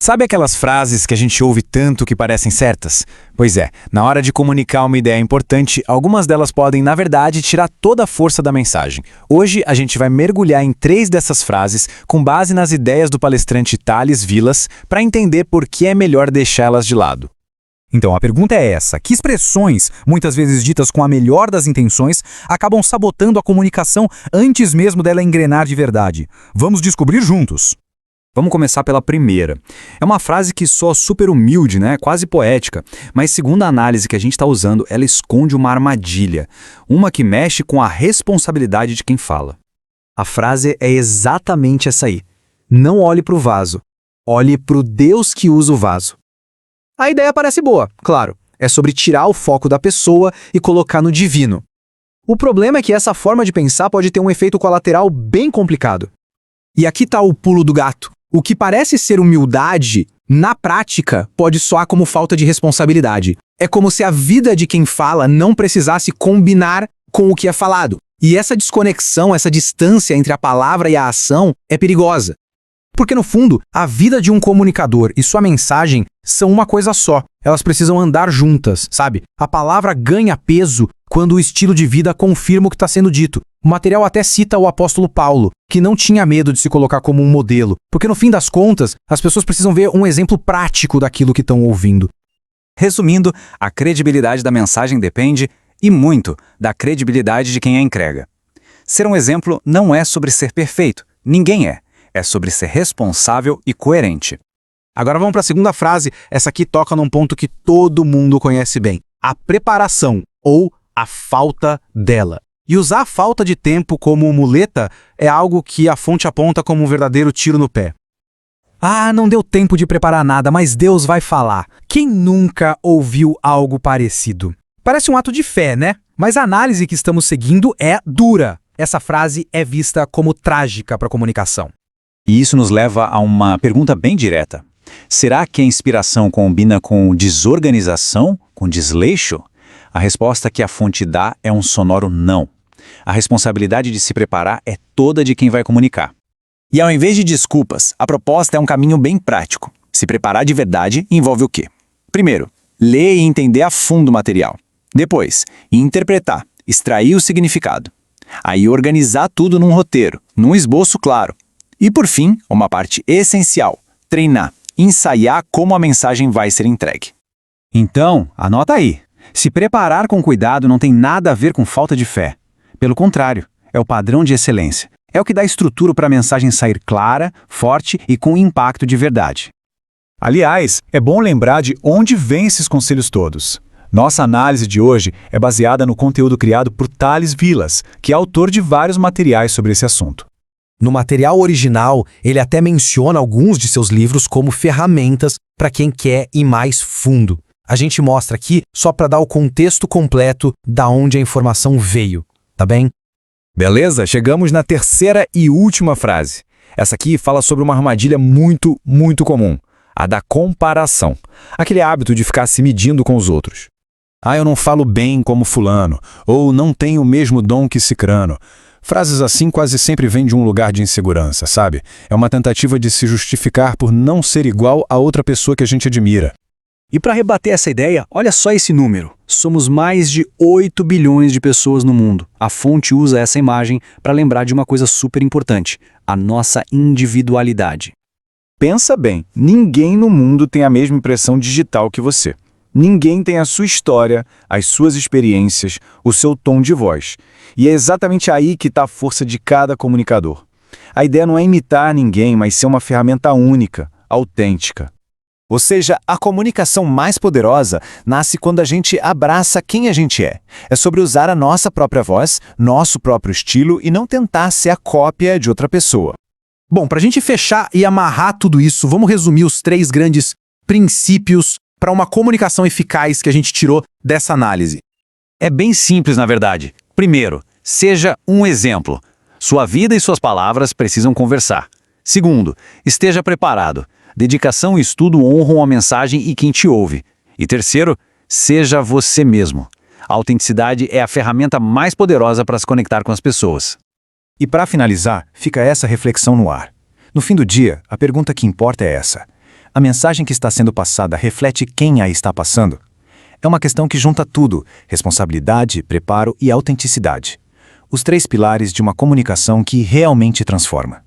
Sabe aquelas frases que a gente ouve tanto que parecem certas? Pois é, na hora de comunicar uma ideia importante, algumas delas podem, na verdade, tirar toda a força da mensagem. Hoje, a gente vai mergulhar em 3 dessas frases, com base nas ideias do palestrante Thales Vilas, para entender por que é melhor deixá-las de lado. Então, a pergunta é essa: que expressões, muitas vezes ditas com a melhor das intenções, acabam sabotando a comunicação antes mesmo dela engrenar de verdade? Vamos descobrir juntos. Vamos começar pela primeira. É uma frase que soa super humilde, né? Quase poética, mas segundo a análise que a gente está usando, ela esconde uma armadilha, uma que mexe com a responsabilidade de quem fala. A frase é exatamente essa aí. Não olhe para o vaso, olhe para o Deus que usa o vaso. A ideia parece boa, claro. É sobre tirar o foco da pessoa e colocar no divino. O problema é que essa forma de pensar pode ter um efeito colateral bem complicado. E aqui está o pulo do gato. O que parece ser humildade, na prática, pode soar como falta de responsabilidade. É como se a vida de quem fala não precisasse combinar com o que é falado. E essa desconexão, essa distância entre a palavra e a ação é perigosa. Porque, no fundo, a vida de um comunicador e sua mensagem são uma coisa só. Elas precisam andar juntas, sabe? A palavra ganha peso quando o estilo de vida confirma o que está sendo dito. O material até cita o apóstolo Paulo, que não tinha medo de se colocar como um modelo, porque no fim das contas, as pessoas precisam ver um exemplo prático daquilo que estão ouvindo. Resumindo, a credibilidade da mensagem depende, e muito, da credibilidade de quem a entrega. Ser um exemplo não é sobre ser perfeito, ninguém é. É sobre ser responsável e coerente. Agora vamos para a segunda frase, essa aqui toca num ponto que todo mundo conhece bem. A preparação, ou a falta dela. E usar a falta de tempo como muleta é algo que a fonte aponta como um verdadeiro tiro no pé. Ah, não deu tempo de preparar nada, mas Deus vai falar. Quem nunca ouviu algo parecido? Parece um ato de fé, né? Mas a análise que estamos seguindo é dura. Essa frase é vista como trágica para a comunicação. E isso nos leva a uma pergunta bem direta. Será que a inspiração combina com desorganização, com desleixo? A resposta que a fonte dá é um sonoro não. A responsabilidade de se preparar é toda de quem vai comunicar. E ao invés de desculpas, a proposta é um caminho bem prático. Se preparar de verdade envolve o quê? Primeiro, ler e entender a fundo o material. Depois, interpretar, extrair o significado. Aí organizar tudo num roteiro, num esboço claro. E por fim, uma parte essencial, treinar, ensaiar como a mensagem vai ser entregue. Então, anota aí. Se preparar com cuidado não tem nada a ver com falta de fé. Pelo contrário, é o padrão de excelência. É o que dá estrutura para a mensagem sair clara, forte e com impacto de verdade. Aliás, é bom lembrar de onde vêm esses conselhos todos. Nossa análise de hoje é baseada no conteúdo criado por Thales Vilas, que é autor de vários materiais sobre esse assunto. No material original, ele até menciona alguns de seus livros como ferramentas para quem quer ir mais fundo. A gente mostra aqui só para dar o contexto completo da onde a informação veio, tá bem? Beleza? Chegamos na terceira e última frase. Essa aqui fala sobre uma armadilha muito comum, a da comparação. Aquele hábito de ficar se medindo com os outros. Ah, eu não falo bem como fulano, ou não tenho o mesmo dom que cicrano. Frases assim quase sempre vêm de um lugar de insegurança, sabe? É uma tentativa de se justificar por não ser igual a outra pessoa que a gente admira. E para rebater essa ideia, olha só esse número. Somos mais de 8 bilhões de pessoas no mundo. A fonte usa essa imagem para lembrar de uma coisa super importante, a nossa individualidade. Pensa bem, ninguém no mundo tem a mesma impressão digital que você. Ninguém tem a sua história, as suas experiências, o seu tom de voz. E é exatamente aí que está a força de cada comunicador. A ideia não é imitar ninguém, mas ser uma ferramenta única, autêntica. Ou seja, a comunicação mais poderosa nasce quando a gente abraça quem a gente é. É sobre usar a nossa própria voz, nosso próprio estilo e não tentar ser a cópia de outra pessoa. Bom, para a gente fechar e amarrar tudo isso, vamos resumir os 3 grandes princípios para uma comunicação eficaz que a gente tirou dessa análise. É bem simples, na verdade. Primeiro, seja um exemplo. Sua vida e suas palavras precisam conversar. Segundo, esteja preparado. Dedicação e estudo honram a mensagem e quem te ouve. E terceiro, seja você mesmo. A autenticidade é a ferramenta mais poderosa para se conectar com as pessoas. E para finalizar, fica essa reflexão no ar. No fim do dia, a pergunta que importa é essa. A mensagem que está sendo passada reflete quem a está passando? É uma questão que junta tudo: responsabilidade, preparo e autenticidade. Os 3 pilares de uma comunicação que realmente transforma.